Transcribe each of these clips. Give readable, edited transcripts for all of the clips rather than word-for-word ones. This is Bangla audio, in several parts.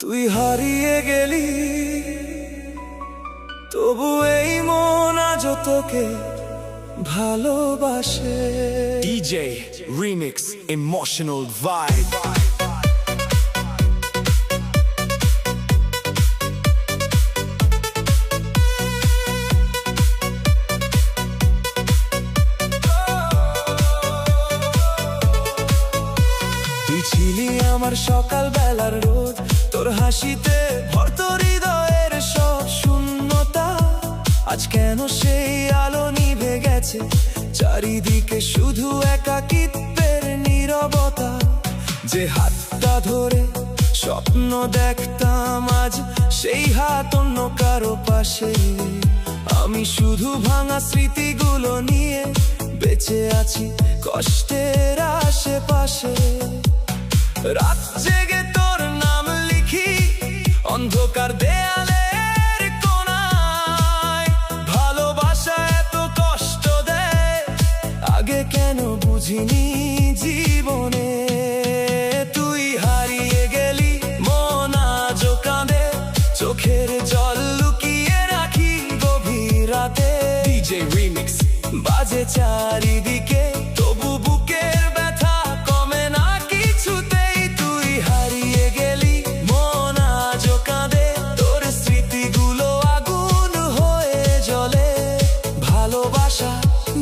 তুই হারিয়ে গেলি, তবু এই মন আজ তোকে ভালোবাসে। DJ Remix Emotional Vibe। তুই ছিলি আমার সকাল বেলার রোদ, তোর হাসিতে ভরত হৃদয়ের সব শূন্যতা। আজ কেন সেই আলো নিভে গেছে, চারিদিকে শুধু একাকিত্বের নীরবতা। যে হাতটা ধরে স্বপ্ন দেখতাম, আজ সেই হাত অন্য কারো পাশে। আমি শুধু ভাঙা স্মৃতিগুলো নিয়ে বেঁচে আছি কষ্টের আশেপাশে। রাত জেগে তোর নাম লিখি অন্ধকার দেয়ালের কোণায়। ভালোবাসা এত কষ্ট দেয়, আগে কেন বুঝিনি জীবনে। তুই হারিয়ে গেলি, মন আজও কাঁদে, চোখের জল লুকিয়ে রাখি গভীর রাতে। DJ Remix বাজে চারিদিকে, তবু বুকের ব্যথা কমে না কিছুতেই। তুই হারিয়ে গেলি, মন আজও কাঁদে, তোর স্মৃতিগুলো আগুন হয়ে জ্বলে। ভালোবাসা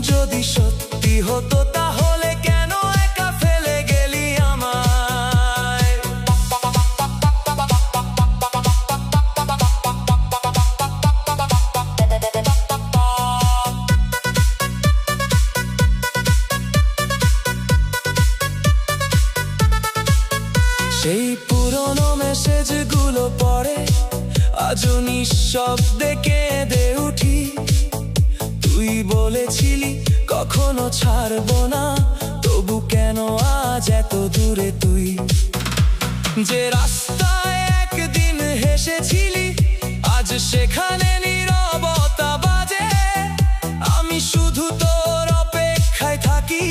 যদি সত্যি হতো, তাহলে কেন একা ফেলে গেলি আমায়। সেই পুরনো মেসেজগুলো পড়ে আজও নিঃশব্দে কেঁদে উঠি। তুই বলেছিলি কখনো ছাড়বো না, তবু কেন আজ এত দূরে তুই। যে রাস্তায় একদিন হেসেছিলি, আজ সেখানে নীরবতা বাজে। আমি শুধু তোর অপেক্ষায় থাকি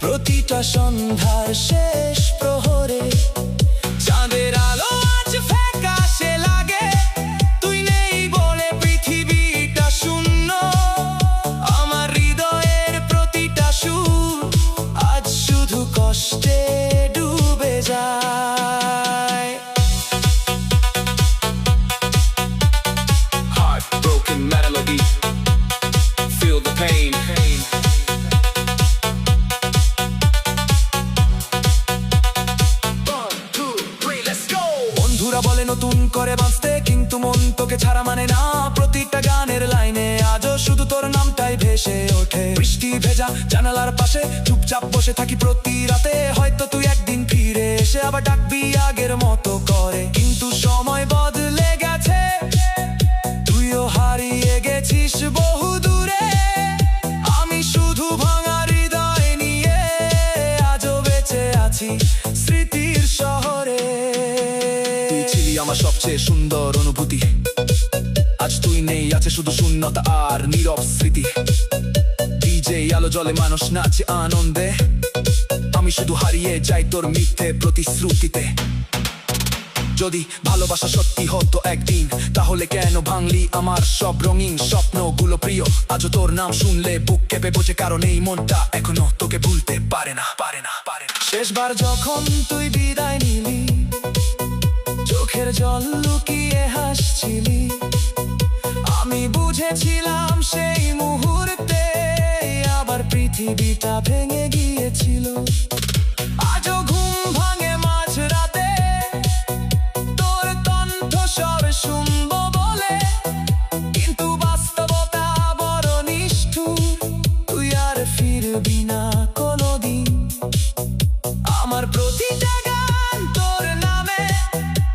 প্রতিটা সন্ধ্যার শেষ প্রহরে। চাঁদের আলো আজ ফ্যাকাশে লাগে, তুই নেই বলে পৃথিবীটা শূন্য। আমার হৃদয়ের প্রতিটা সুর আজ শুধু কষ্টে ডুবে যায়। Heartbroken melody, feel the pain। বন্ধুরা বলে নতুন করে বাঁচতে, কিন্তু মন তোকে ছাড়া মানে না। প্রতিটা গানের লাইনে আজও শুধু তোর নামটাই ভেসে ওঠে। বৃষ্টি ভেজা জানালার পাশে চুপচাপ বসে থাকি প্রতি রাতে। হয়তো তুই একদিন ফিরে এসে আবার ডাকবি আগের মতো করে, কিন্তু সময় বদলে গেছে, তুইও হারিয়ে গেছিস বহু দূরে। আমি শুধু ভাঙা হৃদয় নিয়ে আজও বেঁচে আছি স্মৃতির শহরে। তুই ছিলি আমার সবচেয়ে সুন্দর অনুভূতি, আজ তুই নেই, আছে শুধু শূন্যতা আর নীরব স্মৃতি। DJ আলো জলে মানুষ নাচে আনন্দে, আমি শুধু হারিয়ে যাই তোর মিথ্যে প্রতিশ্রুতিতে। যদি ভালোবাসা সত্যি হতো একদিন, তাহলে কেন ভাঙলি আমার সব রঙিন স্বপ্নগুলো প্রিয়। আজও তোর নাম শুনলে বুক কেঁপে বোঝে, কারণ এই মনটা এখনো তোকে ভুলতে পারে না। শেষবার যখন তুই বিদায় নিলি, চোখের জল লুকিয়ে হাসছিলি। আমি বুঝেছিলাম সেই মুহূর্তে আবার পৃথিবীটা ভেঙে গিয়েছিল। আজও ঘুম ভাঙে মাঝ রাতে, তোর কণ্ঠস্বর শুনবো বলে, কিন্তু বাস্তবতা বড় নিষ্ঠুর। তুই আর ফিরবি না কোনোদিন। আমার প্রতিটা গান তোর নামে,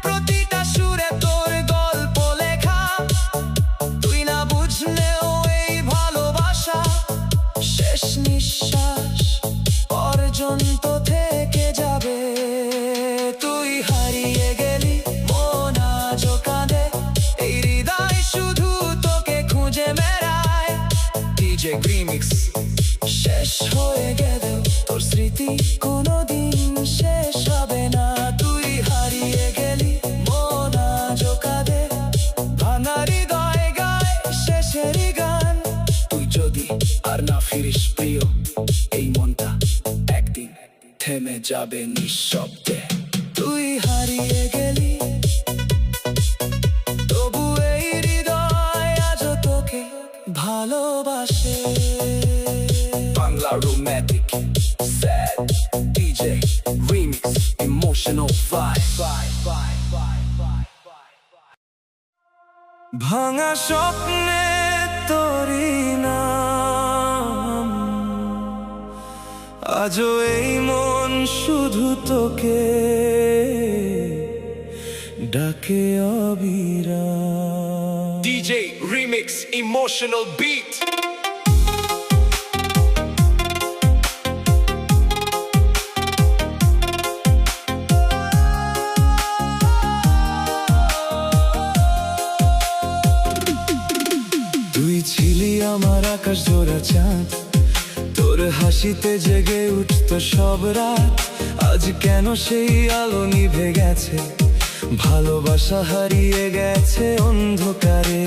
প্রতিটা সুরে তোর গল্প লেখা। তুই না বুঝলেও এই ভালোবাসা শেষ নিঃশ্বাস পর্যন্ত থেকে যাবে। তুই হারিয়ে গেলি, মন আজও কাঁদে, এই হৃদয় শুধু তোকে খুঁজে বেড়ায়। DJ Remix শেষ হয়ে গেলেও তোর স্মৃতি কোনোদিন শেষ হবে না। তুই হারিয়ে গেলি, মন যাবে নিঃশব্দে। তুই হারিয়ে গেলি, তবু এই হৃদয় আজও তোকে ভালোবাসে। Bangla romantic sad DJ remix emotional vibe. ভাঙা স্বপ্নে তোরি নাম, আজও এই মন শুধু তোকে ডাকে অবিরাম। DJ Remix Emotional Beat. তুই ছিলি আমার আকাশ জোড়া চাঁদ, তোর হাসিতে জেগে উঠতো সব রাত। আজ কেন সেই আলো নিভে গেছে, ভালোবাসা হারিয়ে গেছে অন্ধকারে।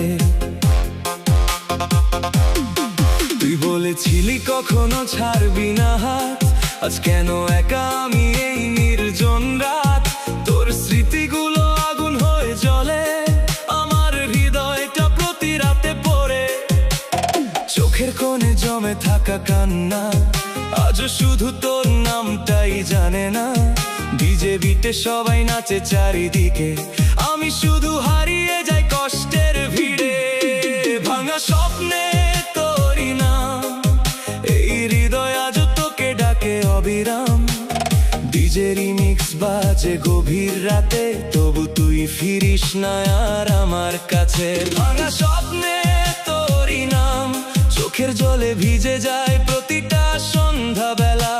তুই বলেছিলি কখনো ছাড়বি না হাত, আজ কেন একা আমি এই নির্জন রাত। তোর স্মৃতিগুলো আগুন হয়ে জ্বলে আমার হৃদয়টা প্রতি রাতে পড়ে। চোখের কোণে জমে থাকা কান্না আজ শুধু তোর নামটাই জানে না। ডিজে বিটে সবাই নাচে চারিদিকে, আমি শুধু হারিয়ে যাই কষ্টের ভিড়ে। ভাঙা স্বপ্নে তোরি নাম, এই হৃদয় আজ তোকে ডাকে অবিরাম। ডিজে রিমিক্স বাজে গভীর রাতে, তবু তুই ফিরিস না আর আমার কাছে। ভাঙা স্বপ্নে তোরি নাম, চোখের জলে ভিজে যায় প্রতিটা সন্ধ্যাবেলা।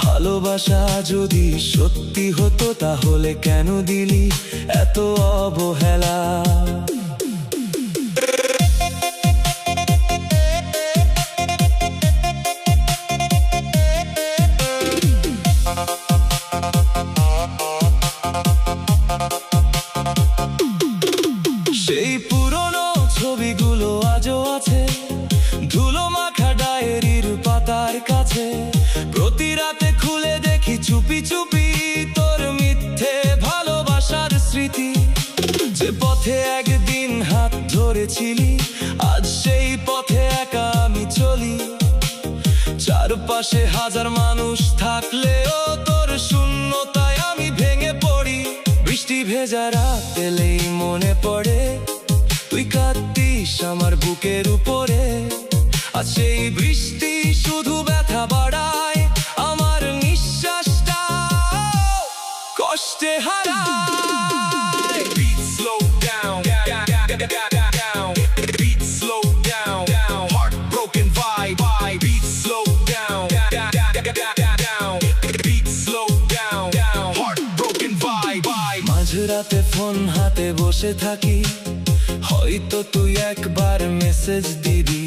ভালোবাসা যদি সত্যি হতো তাহলে কেন দিলি এত অবহেলা। সেই পুরনো ছবিগুলো আজও আছে ধুলো মাখা ডায়েরির পাতার কাছে। প্রতি রাতে খুলে দেখি চুপি চুপি তোর মিথ্যে ভালোবাসার স্মৃতি। যে পথে একদিন হাত ধরেছিলি, আজ সেই পথে একা আমি চলি। চারপাশে হাজার মানুষ থাকলেও তোর শূন্যতায় আমি ভেঙে পড়ি। বৃষ্টি ভেজা রাত এলেই মনে পড়ে তুই কাঁদতিস আমার বুকের উপরে। আর সেই বৃষ্টি শুধু ব্যথা বাড়ায়, আমার নিঃশ্বাসটা কষ্টে হারায়। Beat slow down, beat slow down, heartbroken vibe. Beat slow down, beat slow down, heartbroken vibe. মাঝরাতে ফোন হাতে বসে থাকি, হয়তো তুই একবার মেসেজ দিবি,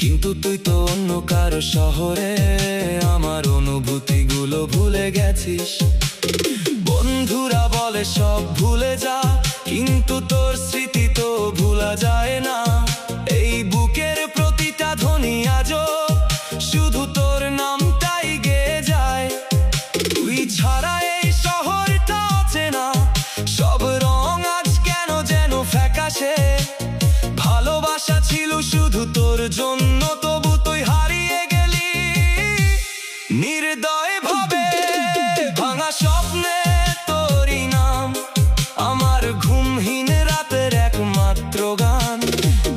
কিন্তু তুই তো অন্য কারো শহরে। আমার অনুভূতিগুলো ভুলে গেছিস। বন্ধুরা বলে সব ভুলে যা, কিন্তু তোর স্মৃতি তো ভোলা যায় না। এই বুকের প্রতিটা ধ্বনি আজও শুধু তোর নামটাই গেয়ে যায়। তুই ছাড়া এই শহরটা অচেনা, সব রং আজ কেন যেন ফ্যাকাশে। ভালোবাসা ছিল শুধু তোর জন্য, তবু তুই হারিয়ে গেলি নির্দয় ভাবে। ভাঙা স্বপ্নে তোরি নাম, আমার ঘুমহীন রাতের একমাত্র গান।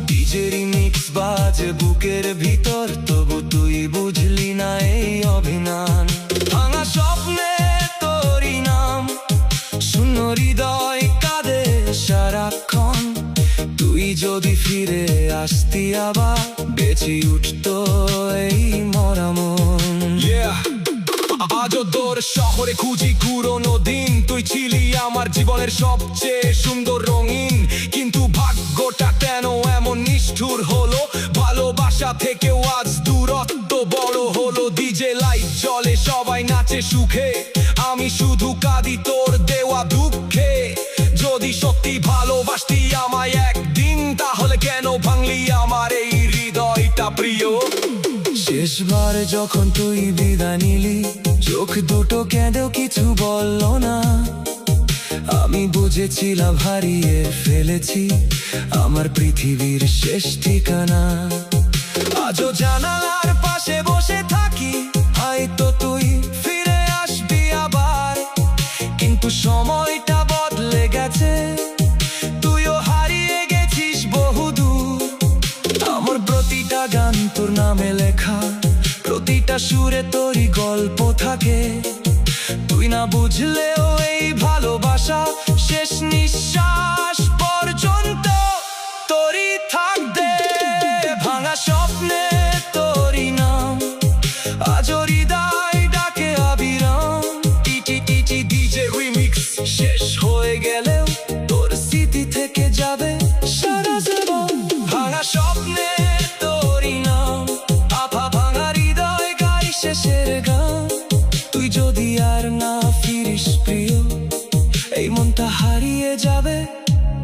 ডিজে রিমিক্স বাজে বুকের ভিতর, তবু তুই বুঝলি না এই অভিমান। ভাঙা স্বপ্নে তোরি নাম, শূন্য হৃদয় কাঁদে সারাক্ষণ। তুই যদি ফিরে আসতি আবার, বেঁচে উঠতো এই মরা মন। আজও তোর শহরে খুঁজি পুরোনো দিন, তুই ছিলি আমার জীবনের সবচেয়ে সুন্দর রঙিন। কিন্তু ভাগ্যটা কেন এমন নিষ্ঠুর হলো, ভালোবাসা থেকেও আজ দূরত্ব বড় হলো। ডিজে লাইট জ্বলে সবাই নাচে সুখে, আমি শুধু কাঁদি তোর দেওয়া দুঃখে। যদি সত্যি ভালোবাসতি আমায় একদিন, তাহলে কেন ভাঙলি আমার এই হৃদয়টা প্রিয়। শেষবার যখন তুই বিদায় নিলি, চোখ দুটো কেঁদেও কিছু বললো না। আমি বুঝেছিলাম হারিয়ে ফেলেছি আমার পৃথিবীর শেষ ঠিকানা। আজও জানালার পাশে বসে থাকি, হয়তো তুই ফিরে আসবি আবার। কিন্তু সময়টা বদলে গেছে, তুইও হারিয়ে গেছিস বহুদূর। আমার প্রতিটা গান তোর নামে লেখা, প্রতিটা সুরে তোরই গল্প থাকে। তুই না বুঝলেও এই ভালোবাসা শেষ নিঃশ্বাস পর্যন্ত তোরই থাকবে। ভাঙা স্বপ্নে তোরই নাম, আজও হৃদয় ডাকে অবিরাম। টিটি ডিজে রিমিক্স শেষ হয়ে গেলেও তোর স্মৃতি থেকে যাবে সারা জীবন। ভাঙা স্বপ্নে তোরই নাম, আফা ভাঙা হৃদয় গাই শেষের গান। তুই যদি আর না ফিরিস প্রিয়, এই মনটা হারিয়ে যাবে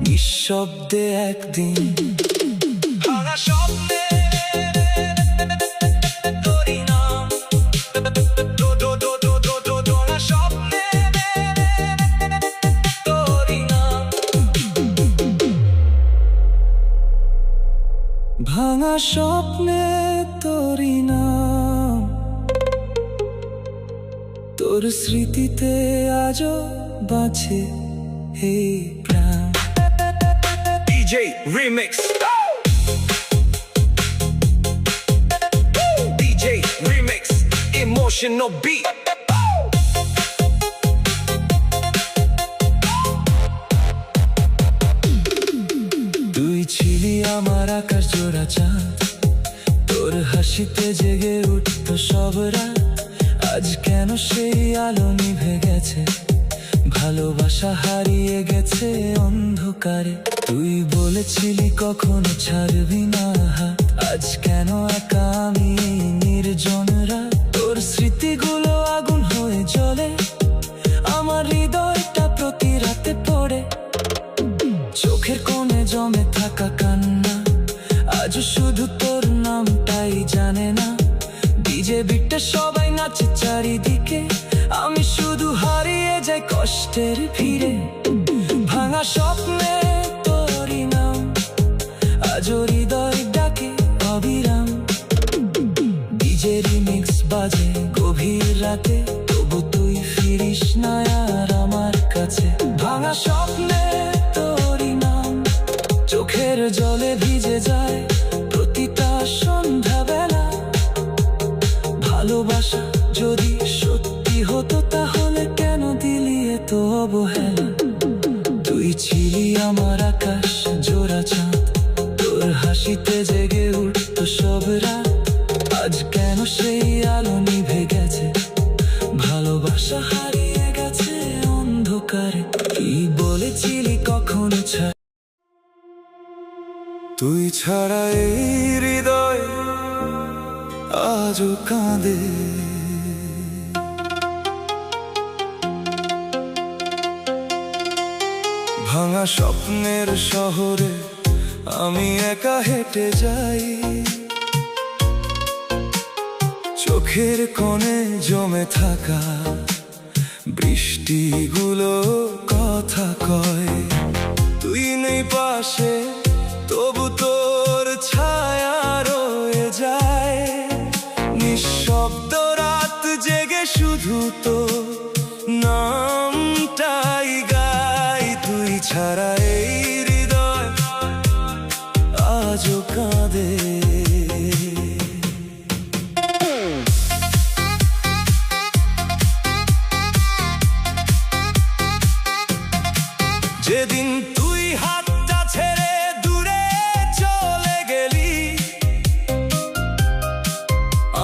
নিঃশব্দে একদিন। ভাঙা স্বপ্নে তোরই নাম, ভাঙা স্বপ্নে তোরই নাম। ভাঙা স্বপ্নে তোরই নাম, তোর স্মৃতিতে আজও বাঁচে এই প্রাণ। DJ Remix, DJ Remix, emotional beat. তুই ছিলি আমার আকাশ জোড়া চাঁদ, তোর হাসিতে জেগে উঠতো সব রাত। আজ কেন সেই আলো নিভে গেছে, ভালোবাসা হারিয়ে গেছে অন্ধকারে। তুই বলেছিলি কখনো ছাড়বি না হাত, আজ কেন একা আমি এই নির্জন রাত। তোর স্মৃতিগুলো আগুন হয়ে জ্বলে, আমার হৃদয়টা প্রতি রাতে পড়ে। চোখের কোণে জমে থাকা কান্না, আজ শুধু তোর নামটাই জানে না। ডিজে বিটে সবাই নাচে চারিদিকে, আমি শুধু হারিয়ে যাই কষ্টের ভিড়ে। ভাঙা স্বপ্নে তোরই নাম, আজও হৃদয় ডাকে অবিরাম। ডিজে রিমিক্স বাজে গভীর রাতে, তবু তুই ফিরিস না আর আমার কাছে। ভাঙা স্বপ্নে তোরই নাম, চোখের জলে ভিজে যায় প্রতিটা সন্ধ্যাবেলা। ভালোবাসা যদি সত্যি হতো তাহলে কেন দিলি এত অবহেলা। তুই ছিলি আমার আকাশ জোড়া চাঁদ, তোর হাসিতে জেগে উঠতো সব রাত। আজ কেন সেই আলো নিভে গেছে, ভালোবাসা হারিয়ে গেছে অন্ধকারে। কি বলেছিলি কখনো ছাড়, তুই ছাড়া এই হৃদয় আজও কাঁদে। ভাঙা স্বপ্নের শহরে আমি একা হেঁটে যাই, চোখের কোণে জমে থাকা বৃষ্টিগুলো কথা কয়। তুই নেই পাশে, তবু তোর ছায়া রয়ে যায়। নিঃশব্দ রাত জেগে শুধু তো নামটাই গাই। তুই ছাড়া এই হৃদয় আজও কাঁদে। যেদিন তুই হাতটা ছেড়ে দূরে চলে গেলি,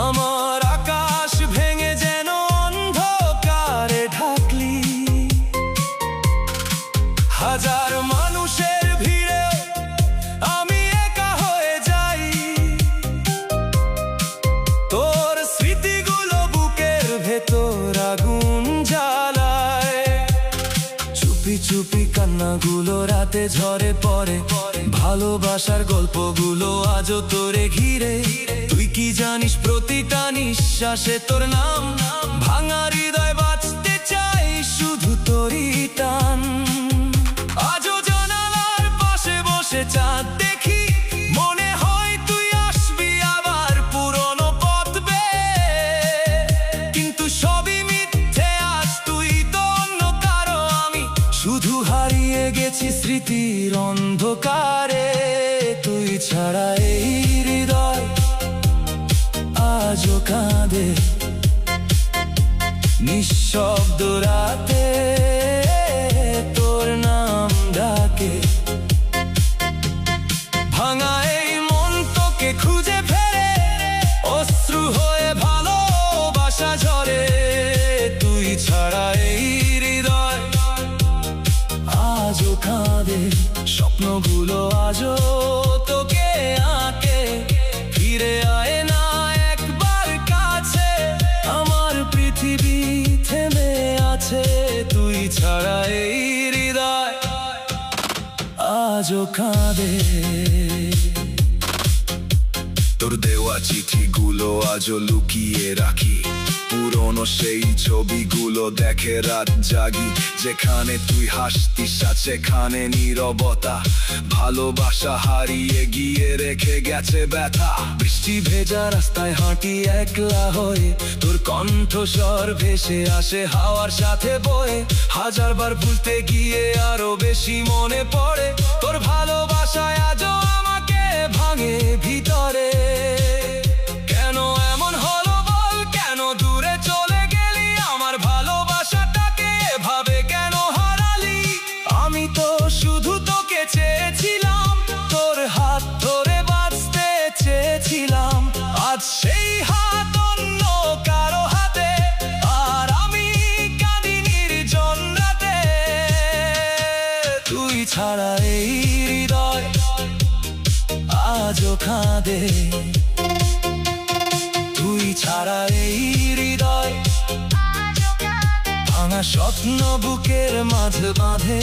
আমার আকাশ ভেঙে যেন অন্ধকারে ঢাকলি। হাজার মানুষের ভিড়ে আমি একা হয়ে যাই, তোর স্মৃতিগুলো বুকের ভেতর আগুন জ্বালায়। চুপি চুপি কান্না ভাবনাগুলো রাতে ঝরে পড়ে, ভালোবাসার গল্পগুলো আজও তোরে ঘিরে। তুই কি জানিস প্রতিটা নিঃশ্বাসে তোর নাম, ভাঙা হৃদয় বাঁচতে চাই শুধু তোরই টান। আজও জানালার পাশে বসে চাঁদ দেখি, মনে হয় তুই আসবি আবার পুরনো পথ বেয়ে। কিন্তু সবই মিথ্যে, আজ তুই তো অন্য কারো, আমি শুধু হারিয়ে গেছি স্মৃতির অন্ধকারে। তুই ছাড়া এই হৃদয় আজও কাঁদে নিঃশব্দ রাতে, তোর নাম ডাকে। ভাঙা এই মন তোকে খুঁজে ফেরে, অশ্রু হয়ে ভালোবাসা ঝরে। তুই ছাড়া এই হৃদয় আজও কাঁদে, স্বপ্নগুলো আজও তোকে আঁকে। ফিরে আয় না একবার কাছে, আমার পৃথিবী থেমে আছে। তুই ছাড়া এই হৃদয় আজও কাঁদে। তোর দেওয়া চিঠিগুলো আজও লুকিয়ে রাখি, পুরনো সেই ছবিগুলো দেখে রাত জাগি। যেখানে তুই হাসতিস সেখানে নীরবতা, ভালোবাসা হারিয়ে গিয়ে রেখে গেছে ব্যথা। বৃষ্টি ভেজা রাস্তায় হাঁটি একলা হয়ে, তোর কণ্ঠস্বর ভেসে আসে হাওয়ার সাথে বয়ে। হাজারবার ভুলতে গিয়ে আরো বেশি মনে পড়ে, তোর ভালোবাসায় আজও আমাকে ভাঙে ভিতরে। কেন এমন হলো বল, কেন দূরে চলে গেলি, আমার ভালোবাসাটাকে এভাবে কেন হারালি? আমি তো শুধু তোকে চেয়েছিলাম, তোর হাত ধরে বাঁচতে চেয়েছিলাম। আজ সেই হাত অন্য কারো হাতে, আর আমি কাঁদি নির্জন রাতে। তুই ছাড়া এই হৃদয় আজও কাঁদে। তুই ছাড়া এই হৃদয় ভাঙা স্বপ্ন বুকের মাঝে বাঁধে।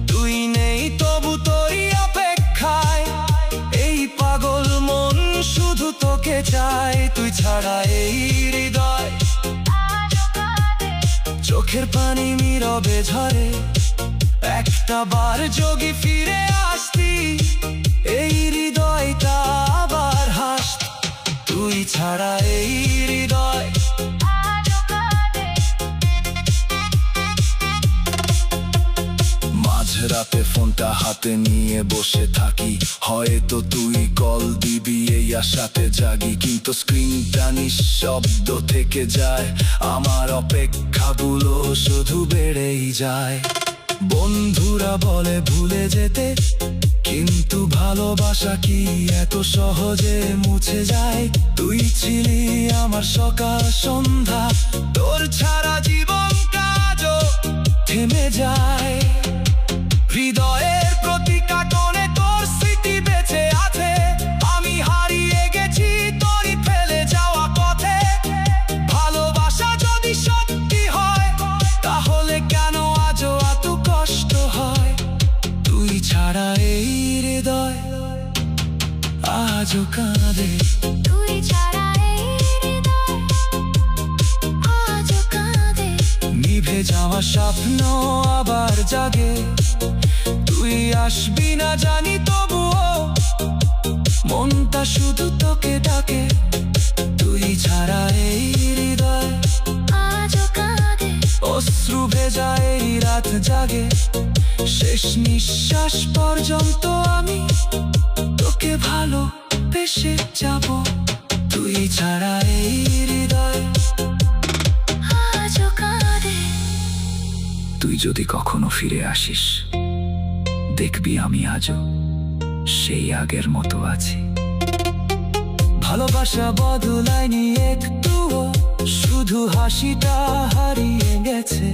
তুই নেই তবু তোরই অপেক্ষায়, এই পাগল মন শুধু তোকে চায়। তুই ছাড়া এই হৃদয় চোখের পানি নীরবে ঝরে। একটা বার যোগী ফিরে আসতি, এই হৃদয়টা আবার হাসত। তুই ছাড়া এই হৃদয় মাঝরাতে ফোনটা হাতে নিয়ে বসে থাকি, হয়তো তুই কল দিবি এই আশাতে জাগি। কিন্তু স্ক্রিনটা নিঃশব্দ থেকে যায়, আমার অপেক্ষাগুলো শুধু বেড়েই যায়। বন্ধুরা বলে ভুলে যেতে, কিন্তু ভালোবাসা কি এত সহজে মুছে যায়? তুই ছিলি আমার সকাল সন্ধ্যা, তোর ছাড়া জীবন কাজও থেমে যায়। হৃদয়ের প্রতিটা কোণে তোর স্মৃতি বেঁচে আছে, আমি হারিয়ে গেছি তোরই ফেলে যাওয়া পথে। ভালোবাসা যদি সত্যি হয়, তাহলে কেন আজও এত কষ্ট হয়? তুই ছাড়া এই হৃদয় আজও কাঁদে। তুই ছাড়া এই হৃদয় আজও কাঁদে। নিভে যাওয়া স্বপ্ন আবার জাগে, তুই আসবি না জানি তবুও মনটা শুধু তোকে ডাকে। তুই ছাড়া এই হৃদয় আজও কাঁদে। অশ্রু ভেজা এই রাত জাগে, শেষ নিঃশ্বাস পর্যন্ত আমি তোকে ভালোবেসে যাব। তুই ছাড়া এই হৃদয় আজও কাঁদে। তুই যদি কখনো ফিরে আসিস, দেখবি আমি আজও সেই আগের মতো আছি। ভালোবাসা বদলায়নি একটুও, শুধু হাসিটা হারিয়ে গেছে।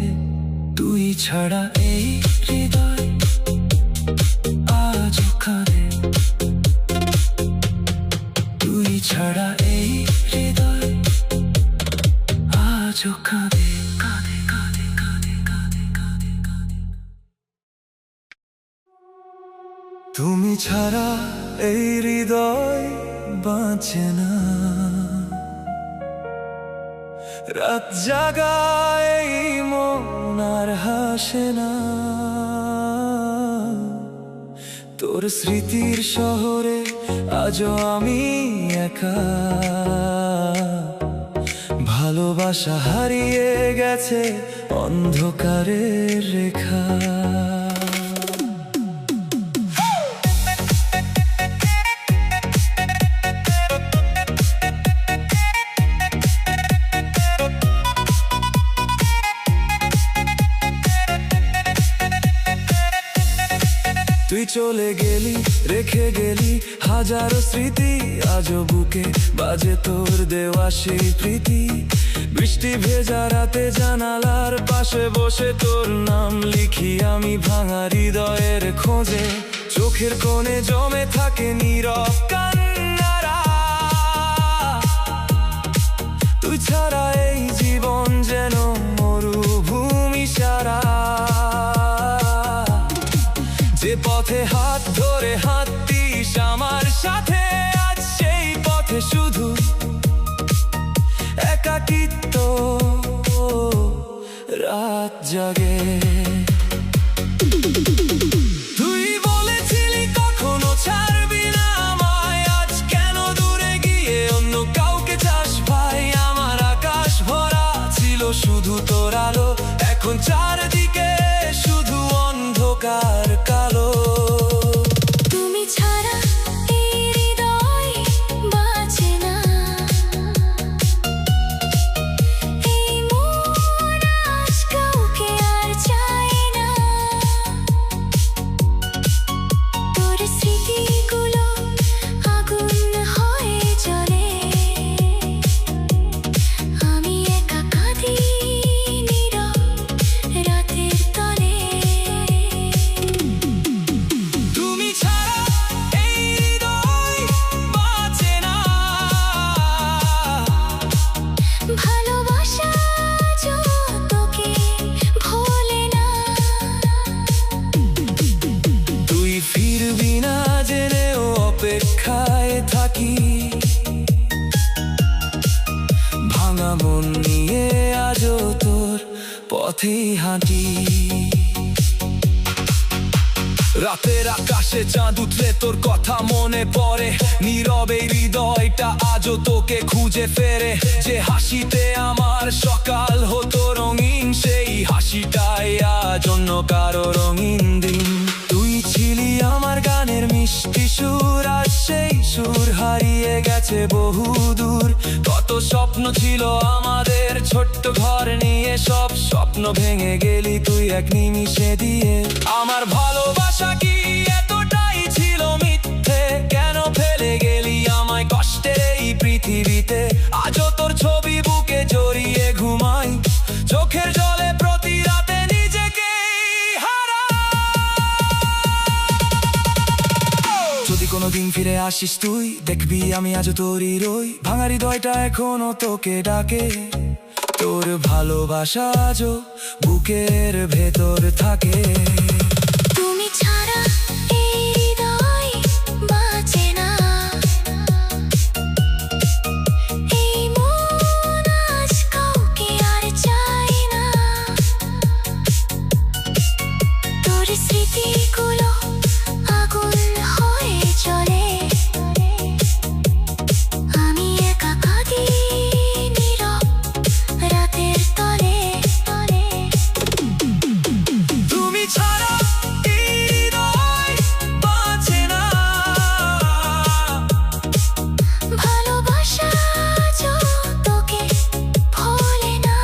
তুই ছাড়া এই হৃদয় আজও কাঁদে। তুই ছাড়া এই হৃদয় আজও কাঁদে। তুমি ছাড়া এই হৃদয় বাঁচে না, রাত জাগায় এই মন আর হাসে না। তোর স্মৃতির শহরে আজও আমি একা, ভালোবাসা হারিয়ে গেছে অন্ধকারের রেখা। তুই চলে গেলি, রেখে গেলি হাজারো স্মৃতি, আজও বুকে বাজে তোর দেওয়া সেই প্রীতি। বৃষ্টি ভেজা রাতে জানালার পাশে বসে তোর নাম লিখি আমি ভাঙা হৃদয়ের খোঁজে। চোখের কোণে জমে থাকে নীরব কান্নারা, তুই ছাড়া এই জীবন যেন মরুভূমি সারা। যে পথে হাত ধরে হাঁটতিস আমার সাথে, আজ সেই পথে শুধু একাকিত্ব রাত জাগে। তুই বলেছিলি কখনো ছাড়বি না আমায়, আজ কেন দূরে গিয়ে অন্য কাউকে চাস ভাই? আমার আকাশ ভরা ছিল শুধু তোর আলো, এখন চারদিকে শুধু অন্ধকার কালো। তুমি ছাড়া এই হৃদয় বাঁচে না, এই মন আজ কাউকে আর চায় না। তোর স্মৃতিগুলো আগুন হয়ে জ্বলে, আমি একা কাঁদি নীরব রাতের তলে। তুমি ছাড়া এই হৃদয় বাঁচে না, ভালোবাসা আজও তোকে ভোলে না। তুই ফিরবি না জেনেও অপেক্ষায় থাকি, ভাঙা মন নিয়ে আজও তোর পথেই হাঁটি। রাতের আকাশে চাঁদ উঠলে তোর কথা মনে পড়ে, নীরবে হৃদয়টা আজও তোকে খুঁজে ফেরে। যে হাসিতে আমার সকাল হতো রঙিন, সেই হাসিটাই আজ অন্য কারো রঙিন দিন। তুই ছিলি আমার গানের মিষ্টি সুর, আর সেই সুর হারিয়ে গেছে বহু দূর। কত স্বপ্ন ছিল আমাদের ছোট্ট ঘর নিয়ে, সব স্বপ্ন ভেঙে গেলি তুই এক নিমিষে দিয়ে। আমার ভালোবাসা কি এতটাই ছিল মিথ্যে? কেন ফেলে গেলি আমায় কষ্টের এই পৃথিবীতে? আজও তোর ছবি বুকে জড়িয়ে ঘুমাই, চোখের জলে প্রতি রাতে নিজেকে হারাই। যদি কোনোদিন ফিরে আসিস তুই, দেখবি আমি আজও তোরই রই, ভাঙা হৃদয়টা এখনো তোকে ডাকে। তোর ভালোবাসা আজও বুকের ভেতর থাকে। তুমি ছাড়া এই হৃদয় বাঁচে না, এই মন আজ কাউকে আর চায় না। তোর স্মৃতিগুলো আগুন হয়ে জ্বলে, আমি একা কাঁদি নীরব রাতের তলে। তুমি ছাড়া এই হৃদয় বাঁচে না, ভালোবাসা আজও তোকে ভোলে না।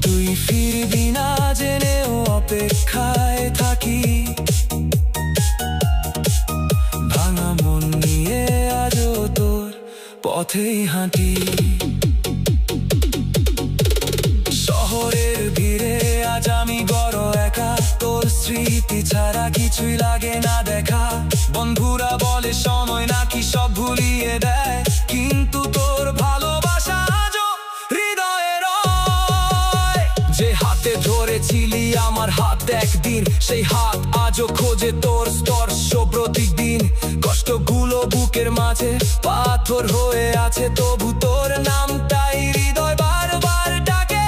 তুই ফিরবি না জেনেও অপেক্ষায় থাকি, ভাঙা মন নিয়ে আজও তোর পথেই হাঁটি। শহরের ভিড়ে আজ আমি বড় একা, তোর স্মৃতি ছাড়া কিছুই লাগে না দেখা। বন্ধুরা বলে সময় নাকি সব ভুলিয়ে দেয়, কিন্তু তোর ভালোবাসা আজও হৃদয়ে রয়। যে হাতে ধরেছিলি আমার হাত একদিন সেই হাত আজও খোঁজে তোর স্পর্শ প্রতিদিন। কষ্টগুলো বুকের মাঝে পাথর হয়ে আছে, তবু তোর নামটাই হৃদয় বারবার ডাকে।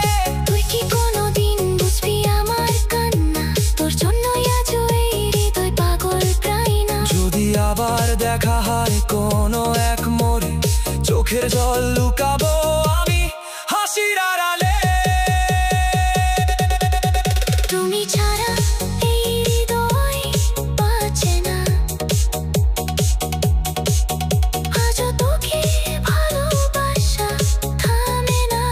তুই কি কোনোদিন বুঝবি আমার কান্না? তোর জন্যই আজও এই হৃদয় পাগল প্রায় না। যদি আবার দেখা হয় কোনো এক মোড়ে, চোখের জল লুকাবো আমি হাসির আড়ালে। তুমি ছাড়া এই হৃদয় বাঁচে না, আজও তোকে ভালোবাসা থামে না।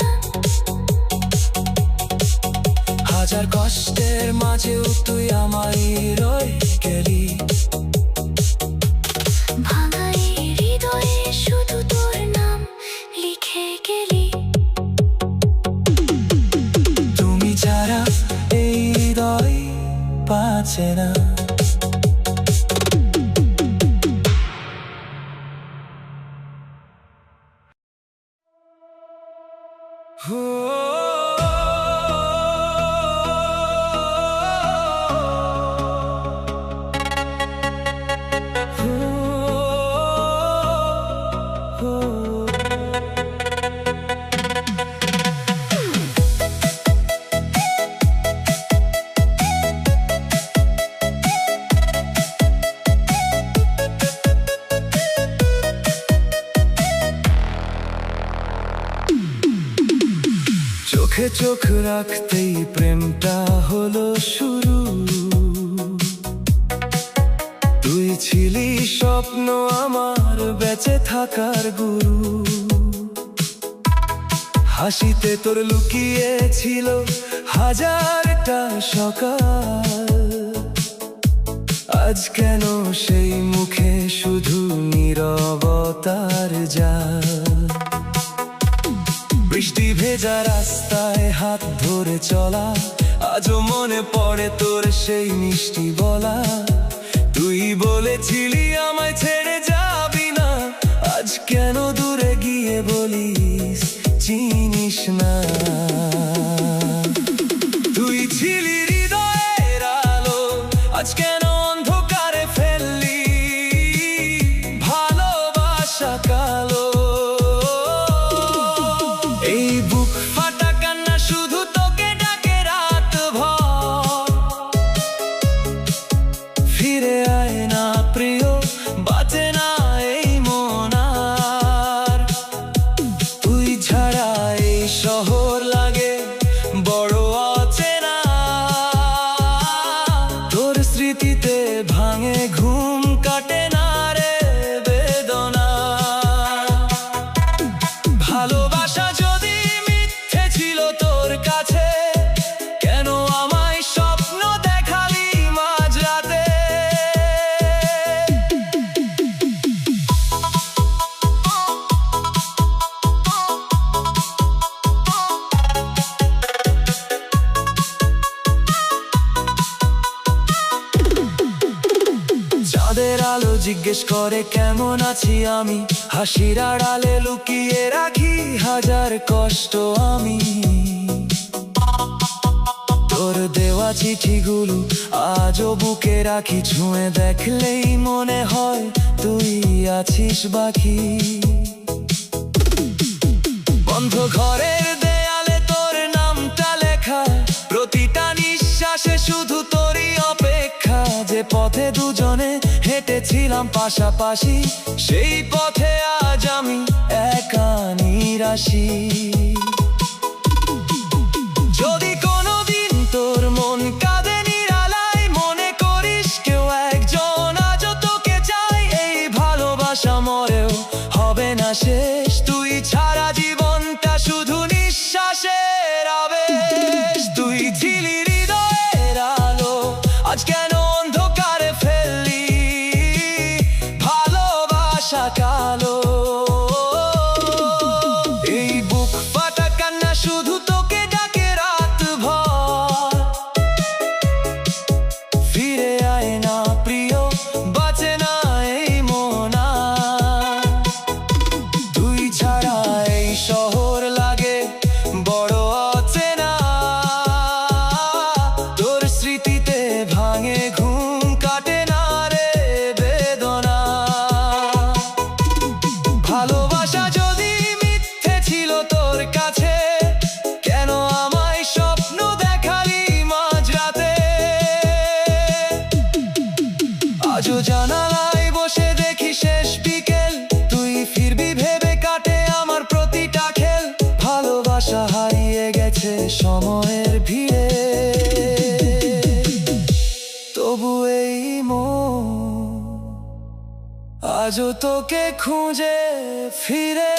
হাজার কষ্টের মাঝেও তুই আমারই রয়ে গেলি। ভাঙা এই হৃদয়ে শুধু তোর নাম লিখে গেলি। তুমি ছাড়া এই হৃদয় বাঁচে না। চোখে চোখ রাখতেই প্রেমটা হলো শুরু। তুই ছিলি স্বপ্ন আমার বেঁচে থাকার গুরু। হাসিতে তোর লুকিয়ে ছিল হাজারটা সকাল। আজ কেন সেই মুখে শুধু নীরবতার জাল? বৃষ্টি ভেজা রাস্তায় হাত ধরে চলা, আজও মনে পড়ে তোর সেই মিষ্টি বলা। তুই বলেছিলি আমায় ছেড়ে যাবি না, আজ কেন দূরে গিয়ে বলিস চিনিস না? তুই ছিলি হৃদয়ের আলো, আজ কেন অন্ধকারে ফেললি ভালোবাসা কালো? এই বুক ফাটা কান্না শুধু তোকে ডাকে রাত ভর। ফিরে আয় না প্রিয়, বাঁচে না এই মন আর। তুই ছাড়া এই শহর লাগে বড় অচেনা। তোর স্মৃতিতে ভাঙে ঘুম, কাটে না রে বেদনা। ভালোবাসা যদি মিথ্যে ছিল তোর কাছে, কেন আমায় স্বপ্ন দেখালি মাঝরাতে? চাঁদের আলো জিজ্ঞেস করে কেমন আছি আমি, হাসির আড়ালে লুকিয়ে রাখি হাজার কষ্ট আমি। তোর দেওয়া চিঠিগুলো আজও বুকে রাখি, ছুঁয়ে দেখলেই মনে হয় তুই আছিস বাকি। বন্ধ ঘরের দেয়ালে তোর নামটা লেখা, প্রতিটা নিঃশ্বাসে শুধু তোরই অপেক্ষা। যে পথে দুজনে হেঁটেছিলাম পাশাপাশি, সেই পথে আজ আমি একা নিরাশি। যদি কোনোদিন তোর মন কাঁদে নিরালায়, মনে করিস কেউ একজন আজও তোকে চাই। এই ভালোবাসা মরেও হবে না শেষ, তুই ছাড়া জীবনটা শুধু নিঃশ্বাসের আবেশ। তুই ছিলি হৃদয়ের আলো, আজ কেন অন্ধকারে ফেললি ভালোবাসা কালো? এই বুক ফাটা আজও তোকে খুঁজে ফিরে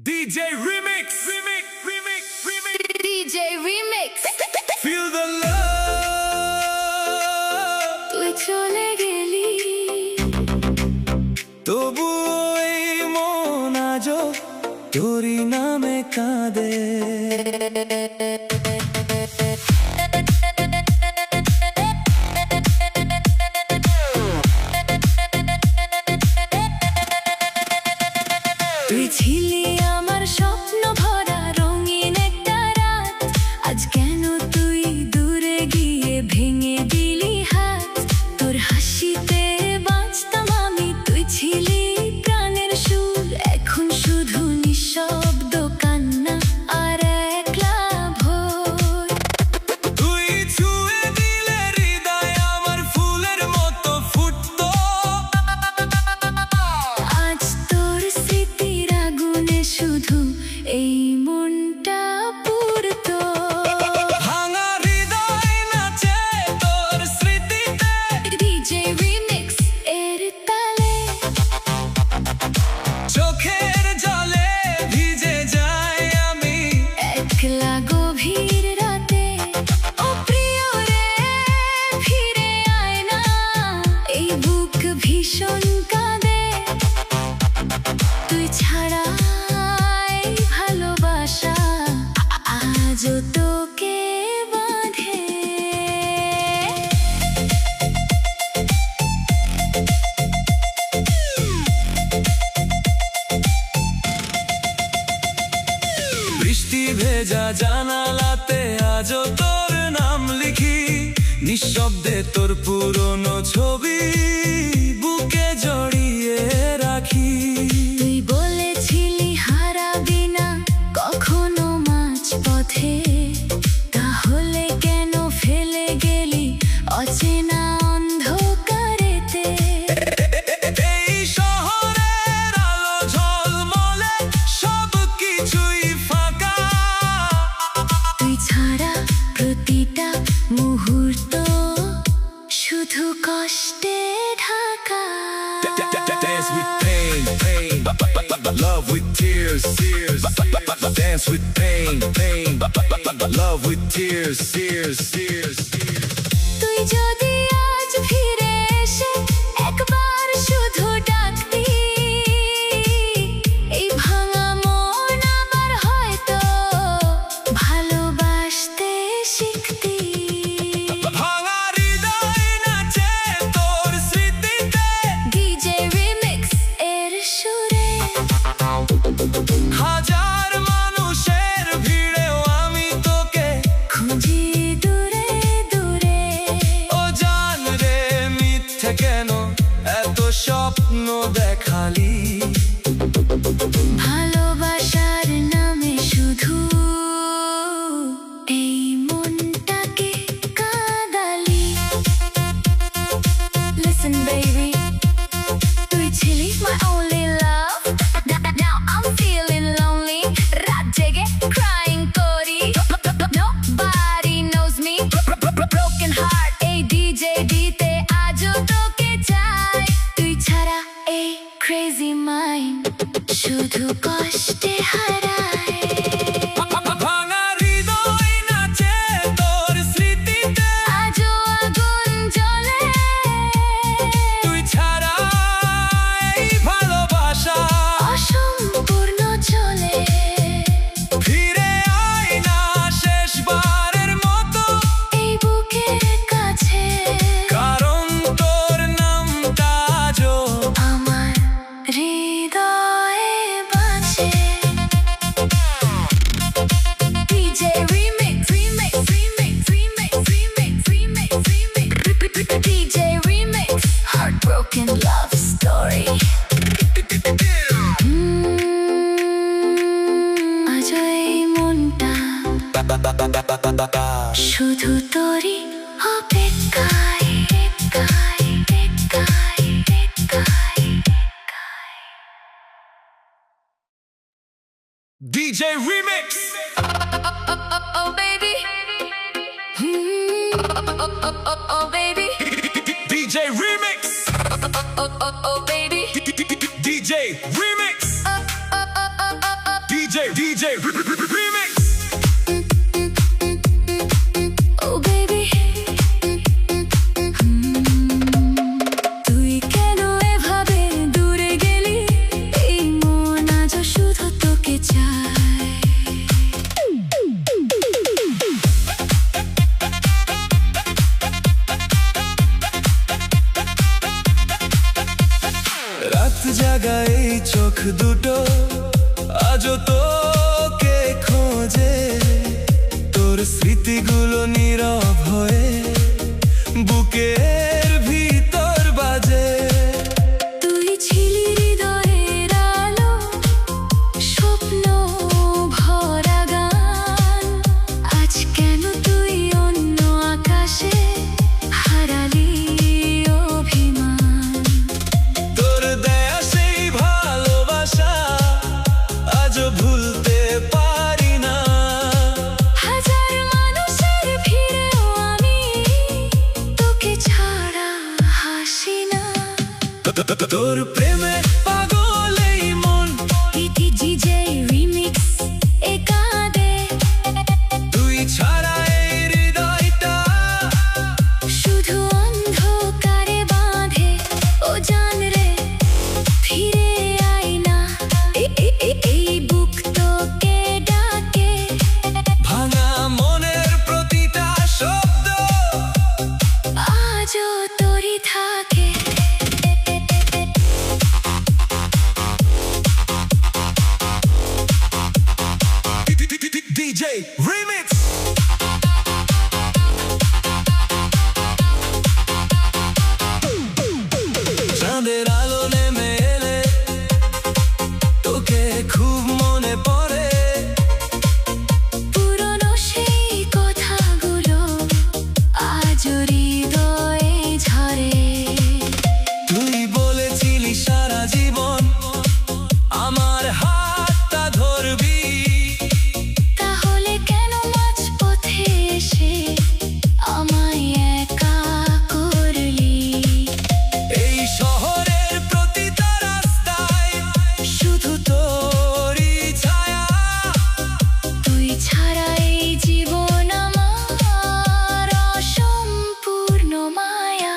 DJ Remix, Remix, Remix, Remix. DJ Remix. Feel the love. তুই চলে গেলি, তবু এই মন আজও তোরই নামে কাঁদে। তুই ছিলি আমার স্বপ্ন ভরা রঙিন একটা রাত। আজ কেন তুই দূরে গিয়ে ভেঙে দিলি হাত? তোর হাসিতে বাঁচতাম আমি, তুই ছিলি প্রাণের সুর। এখন শুধু নিঃশব্দ কান্না আর একলা ভোর। তুই ছুঁয়ে দিলে হৃদয় আমার ফুলের মতো ফুটতো। আজ তোর স্মৃতির আগুনে শুধু এই মনটা পুড়তো। ভাঙা হৃদয় নাচে তোর স্মৃতিতে। DJ Remix এর তালে চোখের জলে ভিজে যাই আমি। একলা গভীর রাতে। ও প্রিয় রে, ফিরে আয় না, এই বুক ভীষণ কাঁদে। তুই ছাড়া এই ভালোবাসা আজও তোকে বাঁধে। বৃষ্টি ভেজা জানালাতে আজও তোর নাম লিখি। নিঃশব্দে তোর পুরনো ছবি বুকে জড়িয়ে রাখি। তুই বলেছিলি হারাবি না কখনো মাঝ পথে, তাহলে কেন ফেলে গেলি অচেনা অন্ধকারেতে? এই শহরের আলো ঝলমলে সব কিছুই ফাঁকা। তুই ছাড়া প্রতিটা মুহূর্ত শুধু কষ্টে Dhaka. Dance with pain, pain. Love with tears, tears. Dance with pain, pain. Love with tears, tears, tears. তুই যদি আজ ফিরে এসে একবার শুধু ডাকতি, এই ভাঙা মন আবার হয়তো ভালোবাসতে শিখতি। ভাঙা হৃদয় নাচে তোর স্মৃতিতে। DJ Remix এর সুরে হাজার মানুষের ভিড়েও আমি তোকে খুঁজি দূরে দূরে। ও জান রে, মিথ্যে কেন এত স্বপ্ন দেখালি? ভালোবাসার নামে শুধু এই মনটাকে কাঁদালি। Listen baby, তুই ছিলি my only love. Now I'm feeling lonely. রাত জেগে crying করি। Nobody knows me. Broken heart এই DJ দিতে আজও তোকে চাই। তুই ছাড়া এই crazy mind শুধু কষ্টে হারায়। ভাঙা হৃদয় নাচে তোর স্মৃতিতে। আজও আগুন জ্বলে। তুই ছাড়া এই ভালোবাসা অসম্পূর্ণ চলে। ফিরে আয় না শেষবারের মতো এই বুকের কাছে। কারণ তোর নামটা আজও আমার হৃদয়ে বাজে। DJ Remix, Remix, Remix, Remix, Remix, Remix, Remix. DJ Remix, heartbroken love story. আজও এই মনটা শুধু তোরই অপেক্ষায়, অপেক্ষায়, অপেক্ষায়, অপেক্ষায়, অপেক্ষায়। DJ Remix. Oh baby, oh baby, DJ Remix, oh baby, DJ Remix, DJ Remix. oh baby. তুই কেন এভাবে দূরে গেলি? এই মন আজ শুধু তোকে চায়। রাত জাগা এই চোখ দুটো আজও তোকে খোঁজে, তোর স্মৃতিগুলো নীরব হয়ে বুকের ভিতর বাজে। তুই ছিলি হৃদয়ের আলো, স্বপ্ন ভরা গান। আজ কেন তুই অন্য আকাশে হারালি অভিমান? তোর দেয়া সেই ভালোবাসা আজও ভুলতে পারি না। হাজার মানুষের ভিড়েও আমি তোকে ছাড়া হাসি না। তোর প্রেমে পাগল এই মন, DJ Remix এ কাঁদে। তুই ছাড়া এই হৃদয়টা শুধু অন্ধকারে বাঁধে। ও জান রে, ফিরে আয় না। এই বুক তোকে ডাকে। ভাঙা মনের প্রতিটা শব্দ আজও তোরই থাকে। DJ Remix. চাঁদের আলো নেমে এলে তোকে খুব মনে পড়ে। পুরনো সেই কথাগুলো আজও হৃদয়ে ঝরে। তুই বলেছিলি সারা জীবন আমার হাতটা ধরবি, তাহলে কেন মাঝপথে এসে আমায় একা করলি? এই শহরের প্রতিটা রাস্তায় শুধু তোরই ছায়া। তুই ছাড়া এই জীবন আমার অসম্পূর্ণ মায়া।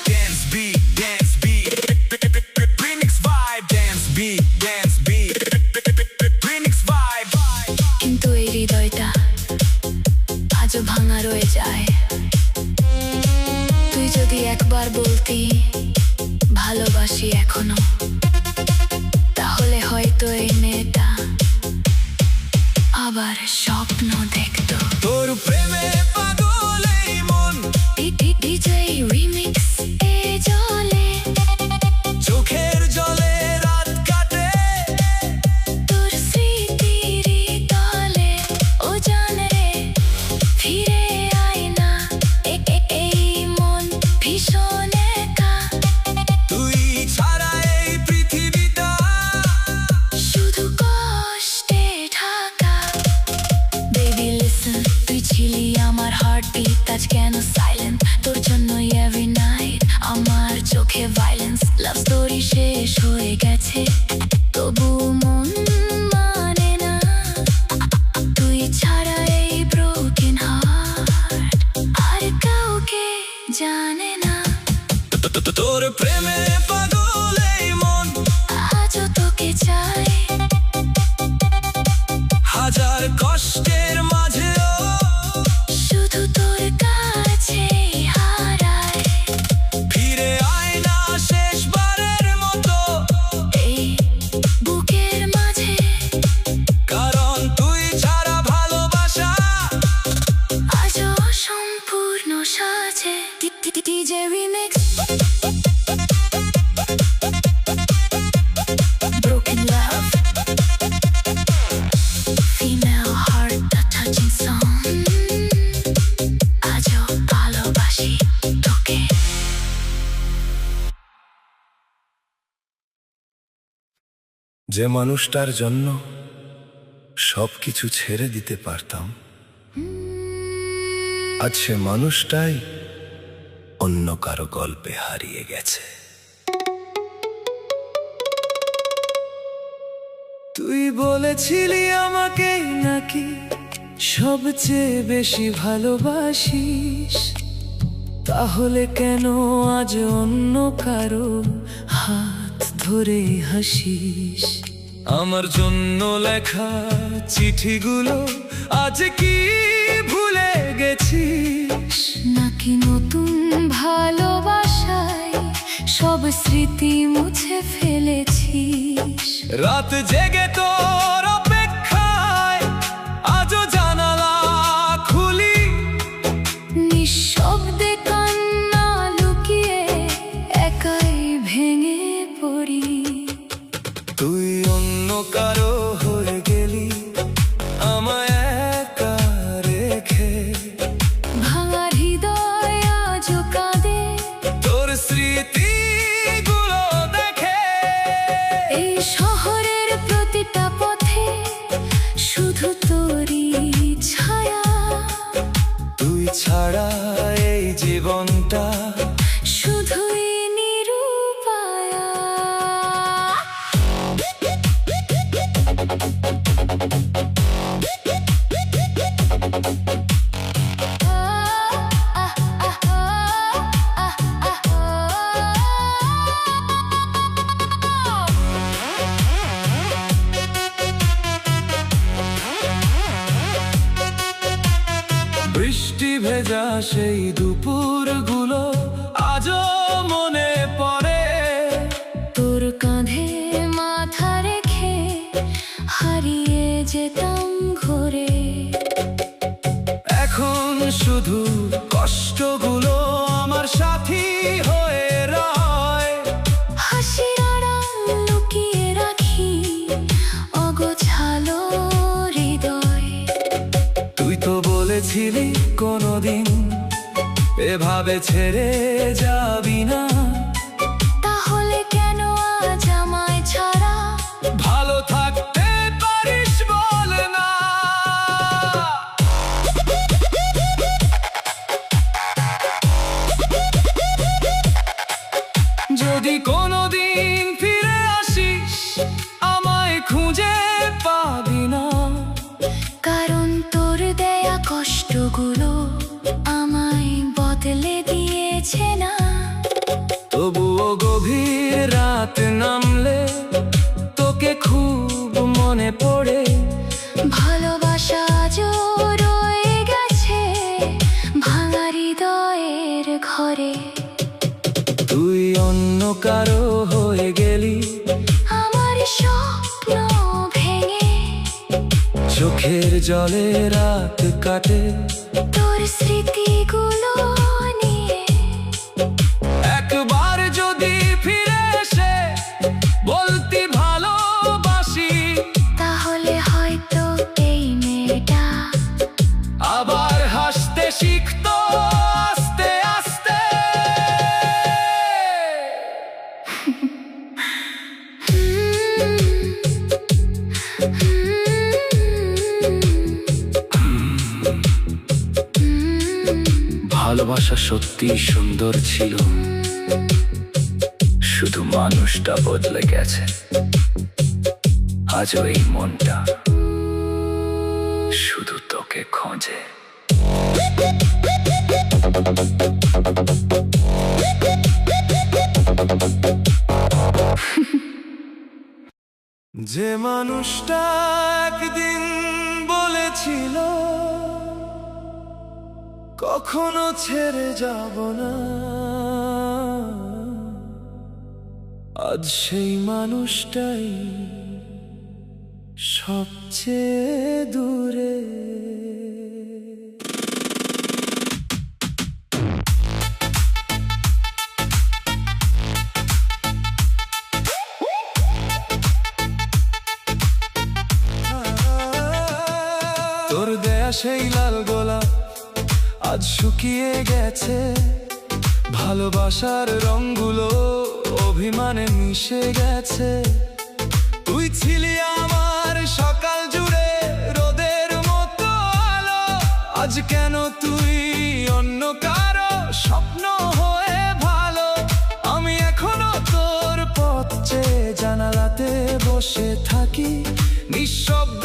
Dance beat, dance beat, remix vibe, dance beat, remix vibe. কিন্তু এই হৃদয়টা আজও ভাঙা রয়ে যায়। তুই যদি একবার বলতি ভালোবাসি এখনো, তাহলে হয়তো এই মেয়েটা আবার স্বপ্ন দেখতো। তোর প্রেমে পাগল এই মন, DJ Remix এ জ্বলে। চোখের জলে রাত কাটে। তোর স্মৃতির তলে। ও জান রে, ফিরে আয় না। এই মন ভীষণ একা। তুই ছাড়া এই পৃথিবীটা শুধু কষ্টে ঢাকা। Baby listen, তুই ছিলি আমার heartbeat, আজ কেন silent? তোর জন্যই every night আমার চোখে violence। Love story শেষ হয়ে গেছে, তবু মন মানে না। তুই ছাড়া এই broken heart আর কাউকে জানে না। তোর প্রেমে পাগল এই মন আজও তোকে চাই। হাজার কষ্টের মাঝেও শুধু তোর কাছে হারায়। ফিরে আয় না শেষবারের মতো এই বুকের মাঝে। কারণ তুই ছাড়া ভালোবাসা আজও অসম্পূর্ণ সাজে। DJ Remix। Broken love, female heart, a touching song। আজও ভালোবাসি তোকে। যে মানুষটার জন্য সবকিছু ছেড়ে দিতে পারতাম, আজ সে মানুষটাই অন্য কারো গল্পে হারিয়ে গেছে। তুই বলেছিলি আমাকে নাকি সবচেয়ে বেশি ভালোবাসিস, তাহলে কেন আজ অন্য কারো হাত ধরে হাসিস? আমার জন্য লেখা চিঠিগুলো আজ কি ভুলে গেছিস? নাকি নতুন ভালোবাসায় সব স্মৃতি মুছে ফেলেছিস? রাত জেগে তোর অপেক্ষায় আজও জানালা খুলি, নিঃশব্দে কান্না লুকিয়ে একাই ভেঙে পড়ি। তুই অন্য কারো হয়ে গেলি আমায় একা রেখে, ভাঙা হৃদয় আজও কাঁদে তোর স্মৃতিগুলো দেখে। এই শহরের প্রতিটা পথে শুধু তোরই ছায়া। তুই ছাড়া এই জীবনটা শুধুই নিরুপায়া। বৃষ্টি ভেজা সেই দুপুরগুলো আজও মনে পড়ে। তোর কাঁধে মাথা রেখে হারিয়ে যেতাম ঘোরে। এখন শুধু কষ্টগুলো আমার সাথী হয়ে রয়। হাসির আড়াল লুকিয়ে রাখি অগোছালো হৃদয়। তুই তো বলেছিলি কোনোদিন এভাবে ছেড়ে যাবি না, তাহলে কেন আজ আমায় ছাড়া ভালো থাকতে পারিস বল না? যদি কোনোদিন ফিরে আসিস আমায় খুঁজে পাবি না। কারণ তোর দেয়া কষ্টগুলো আমায় বদলে দিয়েছে না। তবুও গভীর রাত নামলে তোকে খুব মনে পড়ে। ভালোবাসা আজও রয়ে গেছে ভাঙা হৃদয়ের ঘরে। তুই অন্য কারো হয়ে গেলি আমার স্বপ্ন ভেঙে, চোখের জলে রাত কাটে। তোর স্মৃতিগুলো নিয়ে একবার যদি ফিরে এসে বলতি ভালোবাসি, তাহলে হয়তো এই মেয়েটা আবার হাসতে শিখতো আস্তে আস্তে। ভালোবাসা সত্যি সুন্দর ছিল, শুধু মানুষটা বদলে গেছে। আজও এই মনটা শুধু তোকে খোঁজে। যে মানুষটা একদিন বলেছিল কখনো ছেড়ে যাব না, আজ সেই মানুষটাই সবচেয়ে দূরে। তোর দেয়া সেই লাল গোলাপ আজ শুকিয়ে গেছে, ভালোবাসার রঙগুলো অভিমানে মিশে গেছে। তুই ছিলি আমার সকাল জুড়ে রোদের মতো আলো, আজ কেন তুই নিঃশব্দ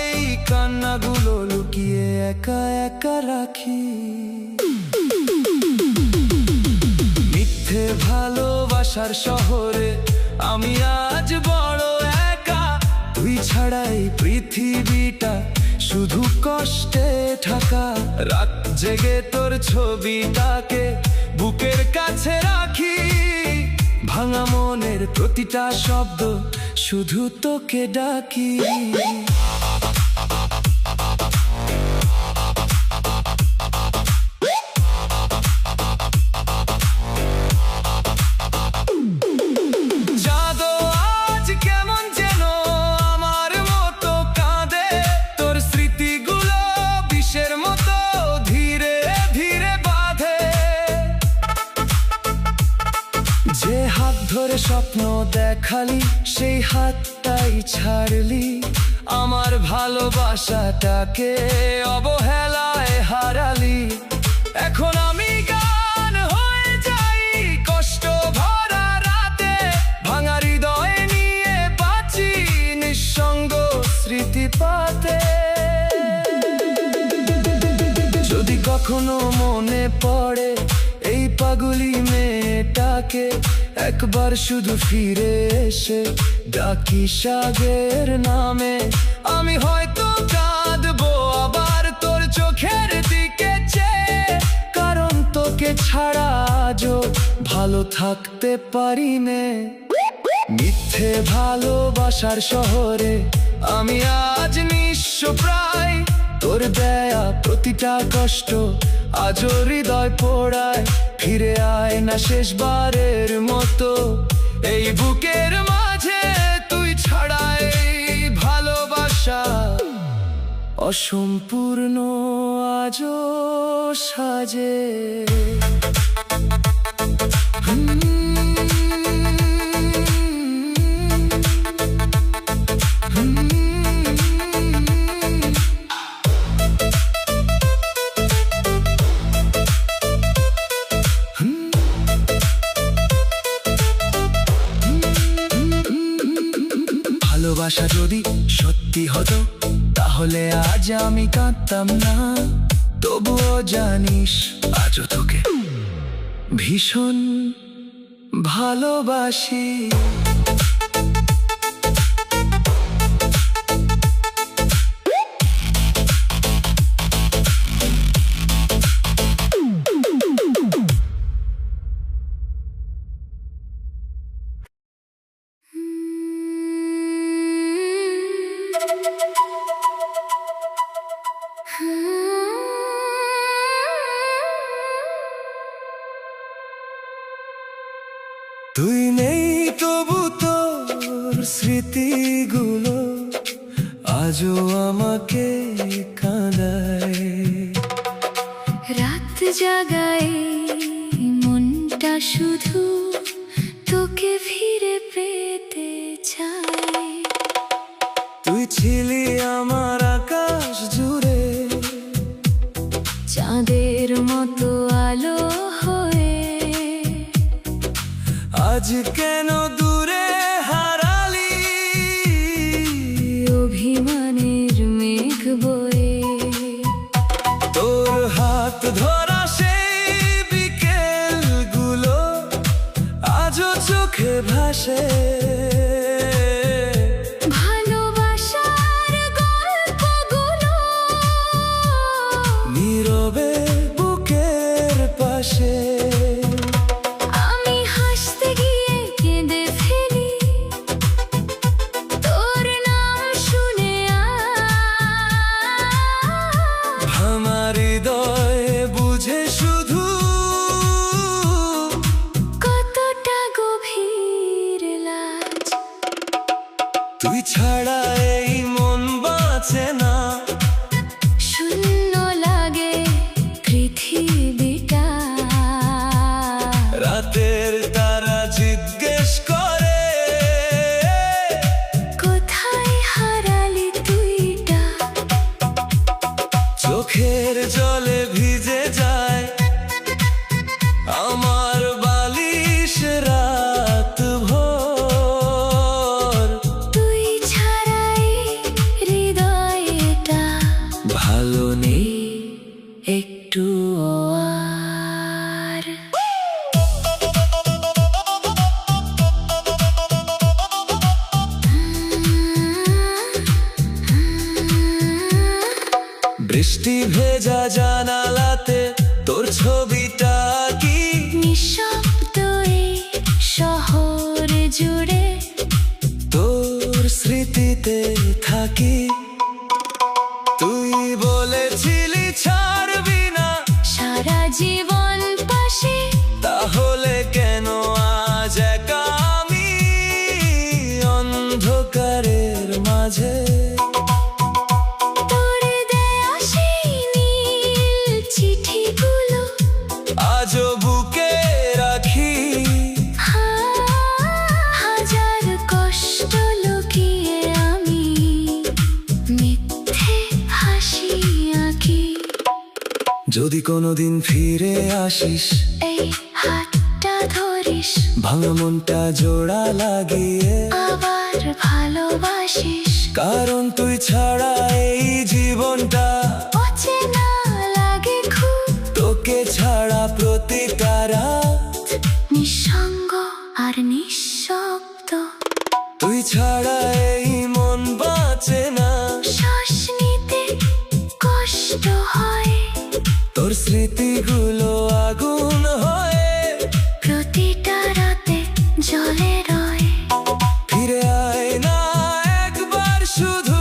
এই কান্নাগুলো লুকিয়ে একা একা রাখি। মিথ্যে ভালোবাসার শহরে আমি আজ বড় একা। তুই ছাড়াই পৃথিবীটা শুধু কষ্টে ঢাকা। রাত জেগে তোর ছবিটাকে বুকের কাছে রাখি। ভাঙা মনের প্রতিটা শব্দ শুধু তোকে ডাকি। জাদু আজ কেমন যেন আমার মতো কাঁদে। তোর স্মৃতিগুলো বিষের মতো ধীরে ধীরে বাঁধে। যে হাত ধরে স্বপ্ন দেখালি সেই হাতটাই ছাড়লি। আমার ভালোবাসাটাকে অবহেলায় হারালি। এখন আমি গান হয়ে যাই কষ্ট ভরা রাতে। ভাঙা হৃদয় নিয়ে বাঁচি নিঃসঙ্গ স্মৃতি পাতে। যদি কখনো মনে পড়ে এই পাগলি মেয়েটাকে, একবার শুধু ফিরে এসে ডাকি সাগের নামে। আমি হয়তো কাঁদবো আবার তোর চোখের দিকে চেয়ে, কারণ তোকে ছাড়া আজও ভালো থাকতে পারি নে। মিথ্যে ভালোবাসার শহরে আমি আজ নিঃস্ব প্রায়। তোর দেয়া প্রতিটা কষ্ট আজও হৃদয় পোড়ায়। ফিরে আয় না শেষবারের মতো এই বুকের মাঝে। তুই ছাড়া এই ভালোবাসা অসম্পূর্ণ আজও সাজে। ভালোবাসা যদি সত্যি হতো তাহলে আজ আমি কাঁদতাম না। তবুও জানিস আজও তোকে ভীষণ ভালোবাসি। তুই নেই তবু তোর স্মৃতিগুলো আজও আমাকে কাঁদায়। রাত জাগায় মনটা শুধু তোকে ফিরে পেতে চায়। তুই ছিলি আমার আকাশ জুড়ে চাঁদের মতো আলো হয়ে। আজ কেন দূরে হারালি অভিমানের মেঘ বয়ে। তোর হাত ধরা সেই বিকেলগুলো আজও চোখে ভাসে। ভালোবাসার গল্পগুলো নীরবে বুকের পাশে। আমি হাসতে গিয়ে কেঁদে বৃষ্টি ভেজা জানালাতে তোর ছবিটা কি নিঃশব্দ এই শহর জুড়ে তোর স্মৃতিতে থাকি তুই বলেছিলি ছাড়বি না সারা জীবন পাশে তাহলে কেন আজ একা আমি অন্ধকারের মাঝে তোর দেয়া সেই নীল চিঠিগুলো আজও বুকে রাখি হাজার কষ্ট লুকিয়ে আমি মিথ্যে হাসি আঁকি যদি কোনোদিন ফিরে আসিস এই হাতটা ধরিস ভাঙা মনটা জোড়া লাগিয়ে আবার ভালোবাসিস কারণ তুই ছাড়া এই জীবনটা অচেনা লাগে খুব তোকে ছাড়া প্রতিটা রাত নিঃসঙ্গ আর নিঃশব্দ তুই ছাড়া এই মন বাঁচে না শ্বাস নিতে কষ্ট হয় তোর স্মৃতিগুলো আগুন হয়ে প্রতিটা রাতে জ্বলে রয় ফিরে আয় না একবার শুধু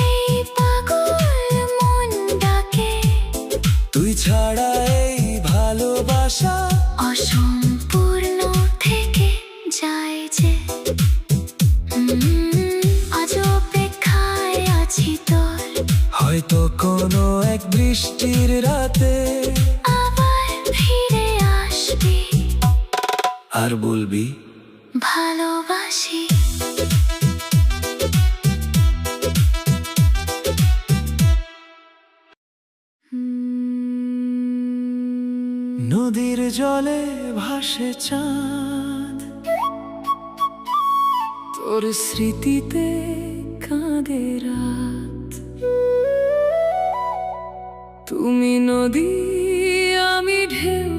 এই পাগল মন ডাকে তুই ছাড়া এই ভালোবাসা অসম্পূর্ণ থেকে যায় যে আজ অপেক্ষায় আছি তোর হয়তো কোনো এক বৃষ্টির রাতে আবার ফিরে আসবি আর বলবি ভালোবাসি নদীর জলে ভাসে চাঁদ তোর স্মৃতিতে কাঁদে রাত তুমি নদী আমি ঢেউ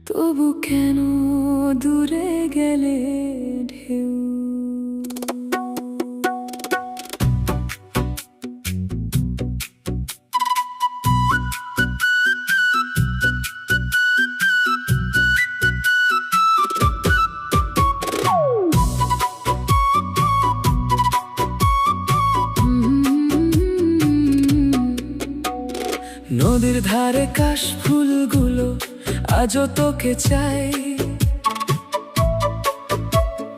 তবু কেন দূরে গেলে ঢেউ নদীর ধারে কাশ ফুলগুলো আজও তোকে চাই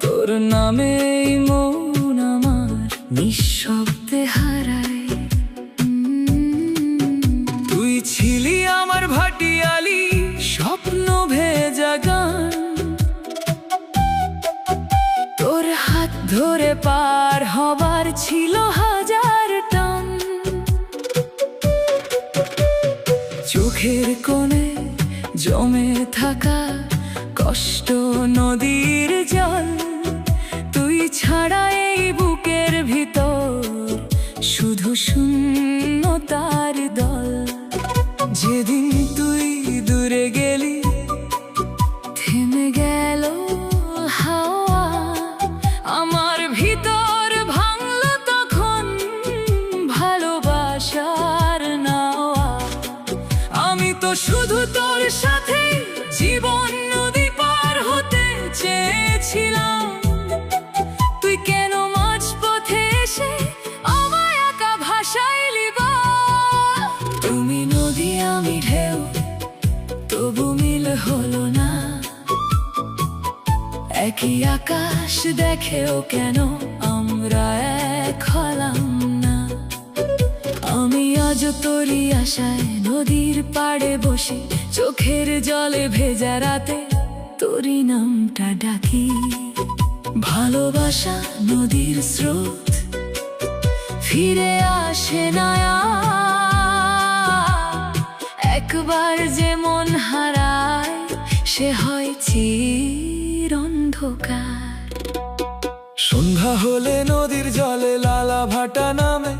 তোর নামে এই মন আমার নিঃশব্দে হারায় তুই ছিলি আমার ভাটিয়ালি স্বপ্ন ভেজা গান তোর হাত ধরে পার হবার ছিল হাজার টান চোখের কোণে জমে থাকা কষ্ট নদীর জল তুই ছাড়া এই বুকের ভিতর শুধু শূন্যতার দল যেদিন তুই দূরে গেলি থেমে গেল হাওয়া আমার ভিতর ভাঙলো তখন ভালোবাসার নাওয়া আমি তো শুধু তোর সাথে জীবন নদী পার হতে চেয়েছিলাম তুই কেন মাঝপথে এসে আমায় একা ভাসাইলি বা তুমি নদী আমি ঢেউ তবু মিল হলো না একই আকাশ দেখেও কেন আমরা এক হলাম না আমি আজ তোরই আশায় নদীর পাড়ে বসে চোখের জলে ভেজা রাতে তোরই নামটা ডাকি ভালোবাসা নদীর স্রোত ফিরে আসে না আর। একবার যে মন হারায় সে হয় চির অন্ধকার সন্ধ্যা হলে নদীর জলে লালা ভাটা নামে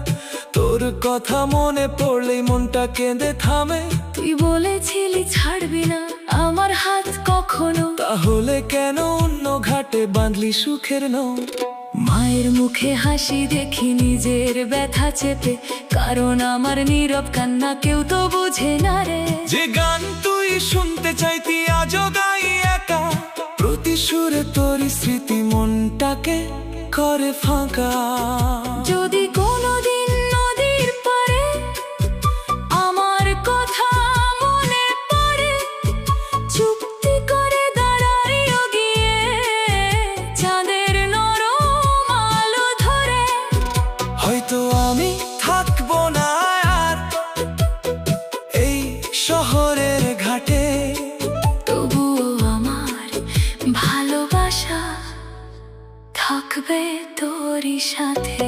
তোর কথা মনে পড়লেই মনটা কেঁদে থামে তুই বলেছিলি ছাড়বি না আমার হাত কখনো তাহলে কেন অন্য ঘাটে বাঁধলি সুখের নৌ মায়ের মুখে হাসি দেখি নিজের ব্যথা চেপে, কারণ আমার নীরব কান্না কেউ তো বুঝে না রে। যে গান তুই শুনতে চাইতি আজও গাই একা, প্রতি সুরে তোর স্মৃতি মনটাকে করে ফাঁকা। যদি কোনোদিন নদীর পারে আমার কথা মনে পড়ে, চুক্তি করে দাঁড়াইও গিয়ে চাঁদের নরম আলো ধরে। হয়তো আমি থাকবো না আর এই শহরের ঘাটে, তবুও আমার ভালোবাসা থাকবে তোরই সাথে।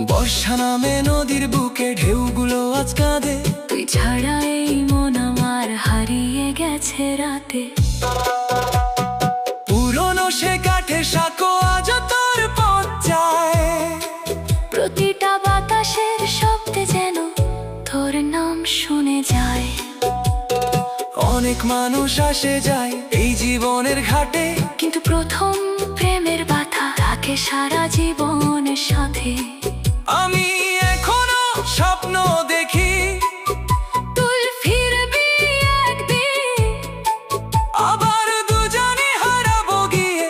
বর্ষা নামে নদীর বুকে ঢেউগুলো আজ কাঁদে, তুই ছাড়া এই মন আমার হারিয়ে গেছে রাতে। পুরনো সে কাঠে সাঁকো আজও তোর পথ যায়, প্রতিটা বাতাসের শব্দে যেন তোর নাম শুনে যায়। অনেক মানুষ আসে যায় এই জীবনের ঘাটে, কিন্তু প্রথম প্রেমের ব্যথা থাকে সারা জীবনের সাথে। আমি এখনো স্বপ্ন দেখি তুই ফিরবি একদিন, আবার দুজনে হারাবো গিয়ে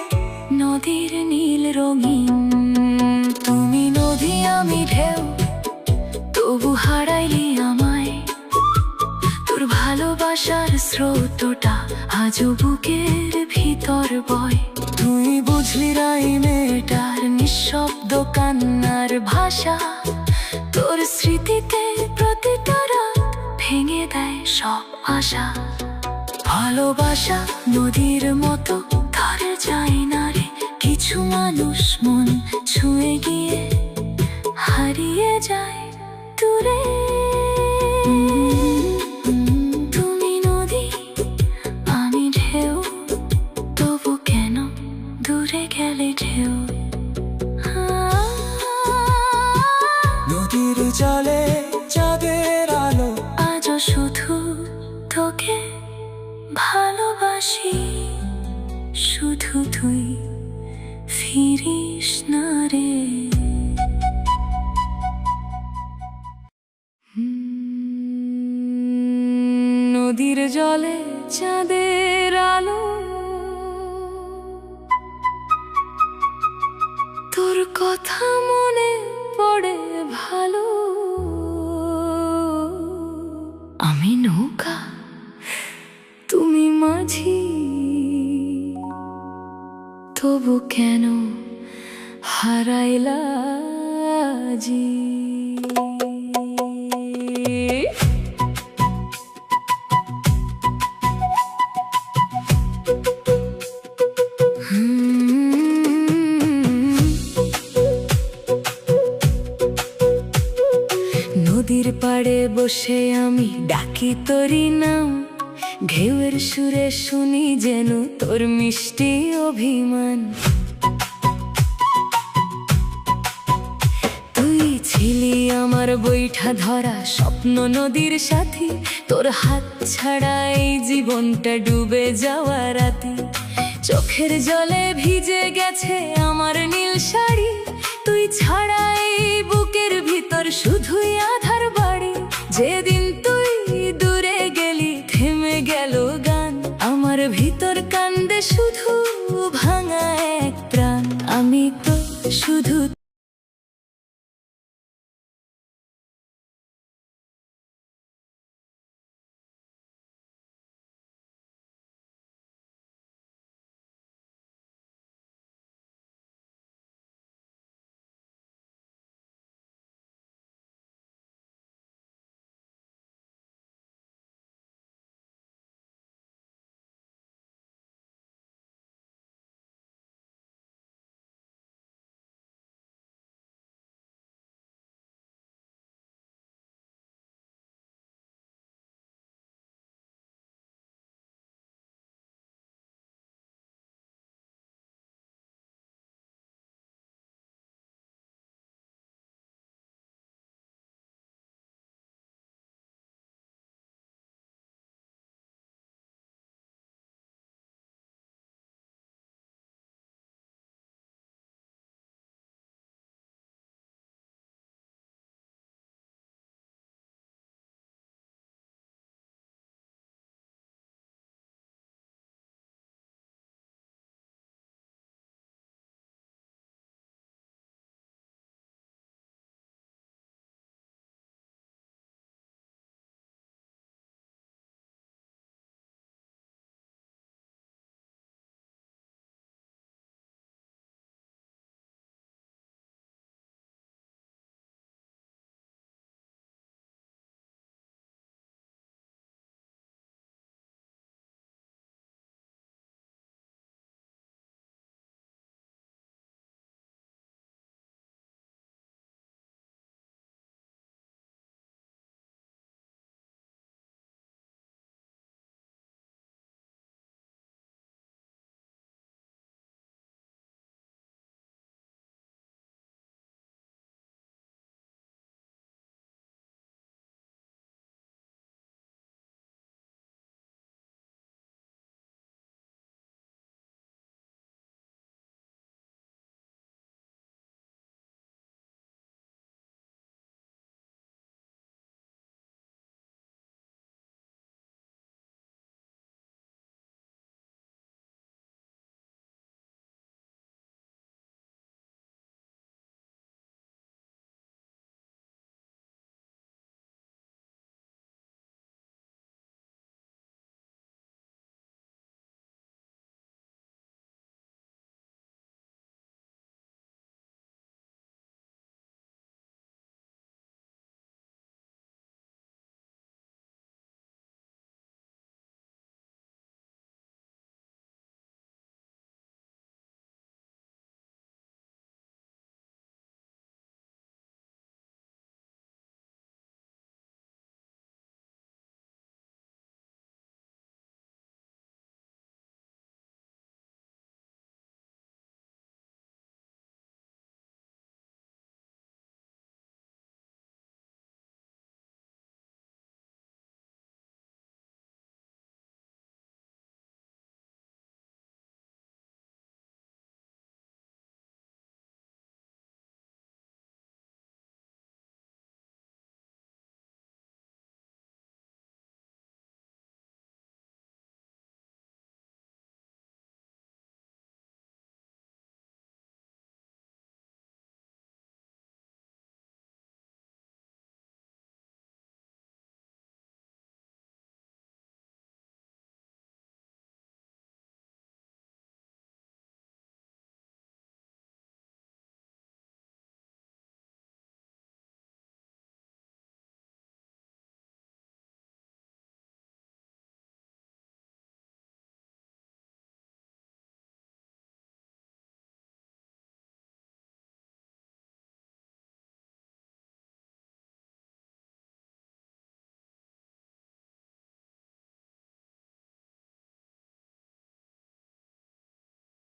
নদীর নীল রঙিন। তুমি নদী আমি ঢেউ, তবু হারাইলি আমায়। তোর ভালোবাসার স্রোতটা আজও বুকের ভিতর বয়। তুই বুঝলি রাই মেয়েটার নিঃশব্দ কান্নার ভাষা, তোর স্মৃতিতে প্রতিটা রাত ভেঙে দেয় সব আশা। ভালোবাসা নদীর মতো ধরে যায় না রে, কিছু মানুষ মন ছুঁয়ে গিয়ে হারিয়ে যায় দূরে। তুমি নদী আমি ঢেউ, তবু কেন দূরে গেলে ঢেউ। নদীর জলে চাঁদের আলো, আজও শুধু তোকে ভালোবাসি, শুধু তুই ফিরিস না রে। নদীর জলে চাঁদের আলো, তোর কথা মনে পড়ে ভালো। আমি নৌকা, তুমি মাঝি, তবু কেন হারাইলা জি। নদীর পাড়ে বসে আমি ডাকি তোরি নাম, ঢেউয়ের সুরে শুনি যেন তোর মিষ্টি অভিমান। তুই ছিলি আমার বৈঠা ধরা স্বপ্ন নদীর সাথী, তোর হাত ছাড়া এই জীবনটা ডুবে যাওয়া রাতি। চোখের জলে ভিজে গেছে আমার নীল শাড়ি, তুই ছাড়া এই বুকের ভিতর শুধুই আধার বাড়ি। যেদিন তুই দূরে গেলি থেমে গেল গান, আমার ভিতর কান্দে শুধু ভাঙা এক প্রাণ। আমি তো শুধু